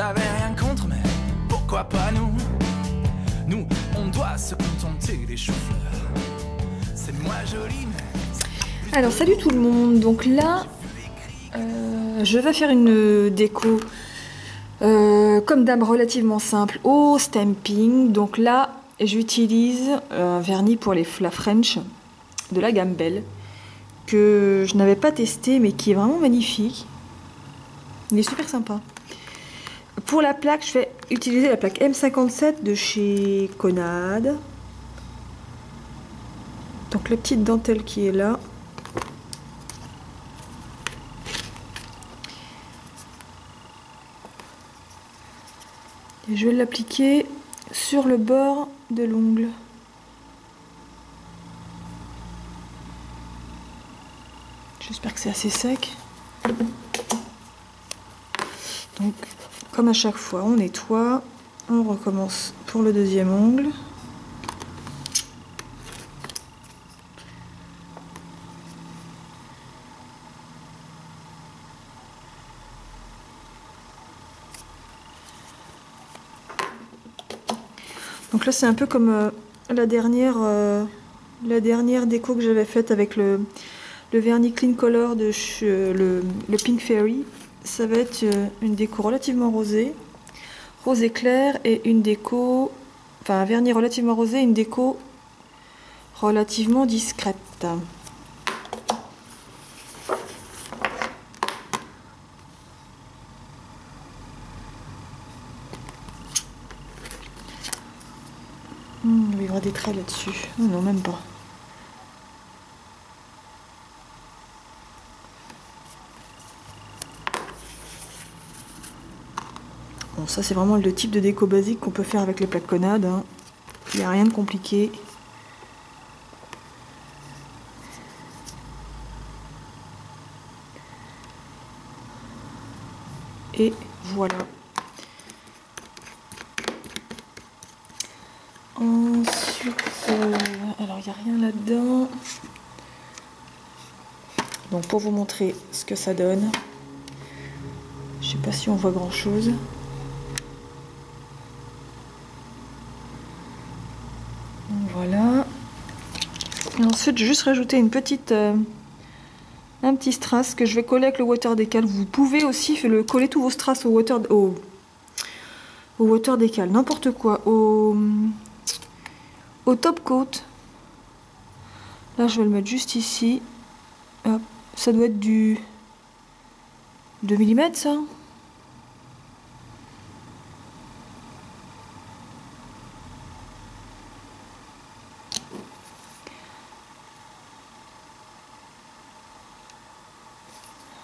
J'avais rien contre, mais pourquoi pas nous? Nous, on doit se contenter des choux-fleurs. C'est moins joli, mais... Alors salut tout le monde, donc là je vais faire une déco comme d'hab relativement simple au stamping. Donc là j'utilise un vernis pour la French de la gamme Belle que je n'avais pas testé mais qui est vraiment magnifique. Il est super sympa. Pour la plaque, je vais utiliser la plaque M57 de chez Conad. Donc la petite dentelle qui est là. Et je vais l'appliquer sur le bord de l'ongle. J'espère que c'est assez sec. Donc, comme à chaque fois, on nettoie. On recommence pour le deuxième ongle. Donc là c'est un peu comme la dernière déco que j'avais faite avec le vernis Clean Color de le Pink Fairy. Ça va être une déco relativement rosée, rosé clair, et une déco, enfin un vernis relativement rosé et une déco relativement discrète. Il y aura des traits là-dessus. Oh non, même pas. Bon, ça c'est vraiment le type de déco basique qu'on peut faire avec les plaques Conad. Hein. Il n'y a rien de compliqué. Et voilà. Ensuite, alors il n'y a rien là-dedans. Donc pour vous montrer ce que ça donne, je sais pas si on voit grand chose. Voilà. Et ensuite, je vais juste rajouter un petit strass que je vais coller avec le water décal. Vous pouvez aussi coller tous vos strass au water décal, n'importe quoi, au top coat. Là je vais le mettre juste ici. Hop. Ça doit être du 2 mm ça.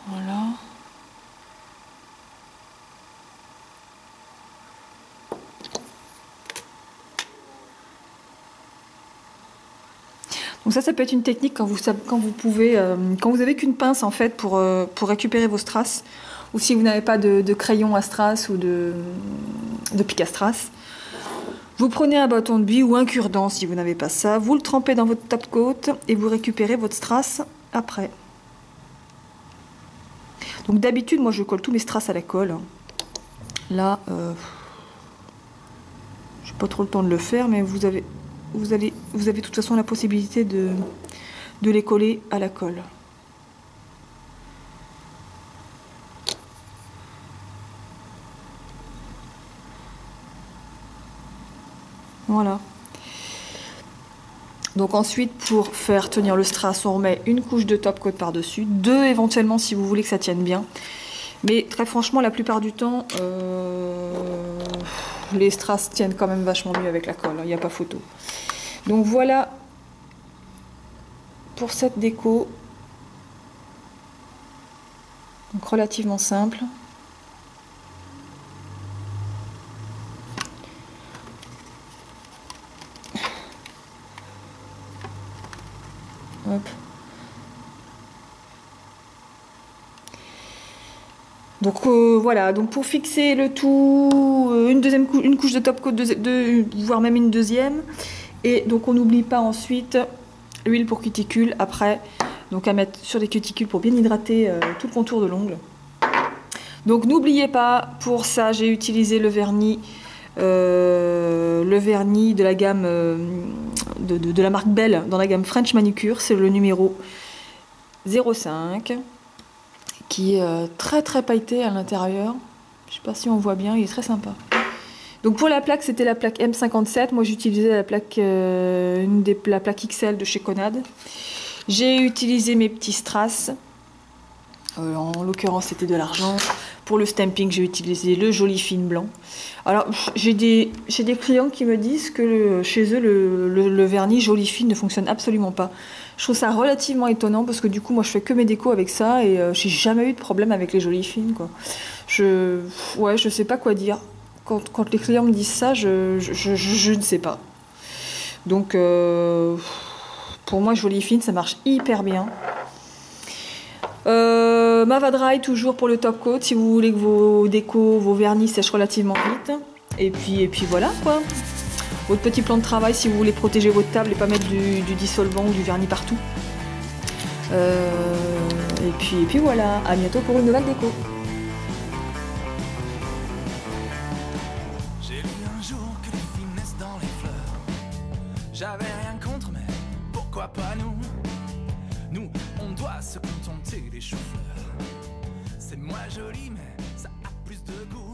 Voilà. Donc ça peut être une technique quand vous avez qu'une pince en fait pour récupérer vos strass, ou si vous n'avez pas de crayon à strass ou de pic à strass. Vous prenez un bâton de buis ou un cure-dent si vous n'avez pas ça, vous le trempez dans votre top coat et vous récupérez votre strass après. Donc d'habitude moi je colle tous mes strass à la colle. Là, j'ai pas trop le temps de le faire, mais vous avez de toute façon la possibilité de les coller à la colle. Voilà. Donc ensuite, pour faire tenir le strass, on remet une couche de top coat par-dessus, 2 éventuellement si vous voulez que ça tienne bien. Mais très franchement, la plupart du temps, les strass tiennent quand même vachement mieux avec la colle, il n'y a pas photo. Donc voilà pour cette déco. Donc relativement simple. Hop. Donc voilà, donc pour fixer le tout, une couche de top coat, voire même une deuxième. Et donc on n'oublie pas ensuite l'huile pour cuticule après, donc à mettre sur les cuticules pour bien hydrater tout le contour de l'ongle. Donc n'oubliez pas, pour ça j'ai utilisé le vernis de la gamme de la marque Bell dans la gamme French Manicure, c'est le numéro 05 qui est très très pailleté à l'intérieur. Je sais pas si on voit bien, il est très sympa. Donc pour la plaque, c'était la plaque M57. Moi j'utilisais la plaque la plaque XL de chez Conad. J'ai utilisé mes petits strass. En l'occurrence c'était de l'argent. Pour le stamping, j'ai utilisé le Jolie-Fine blanc. Alors j'ai des clients qui me disent que chez eux le vernis Jolie-Fine ne fonctionne absolument pas. Je trouve ça relativement étonnant parce que du coup moi je fais que mes décos avec ça et j'ai jamais eu de problème avec les Jolie-Fines quoi. Je sais pas quoi dire. Quand les clients me disent ça, je ne sais pas. Donc pour moi Jolie-Fine ça marche hyper bien. Mavadry toujours pour le top coat si vous voulez que vos décos, vos vernis sèchent relativement vite. Et puis voilà quoi. Votre petit plan de travail si vous voulez protéger votre table et pas mettre du dissolvant ou du vernis partout. Et puis voilà, à bientôt pour une nouvelle déco. J'ai lu un jour que les filles naissent dans les fleurs. J'avais rien contre, mais pourquoi pas nous? Nous, on doit se contenter des choux-fleurs. C'est moins joli, mais ça a plus de goût.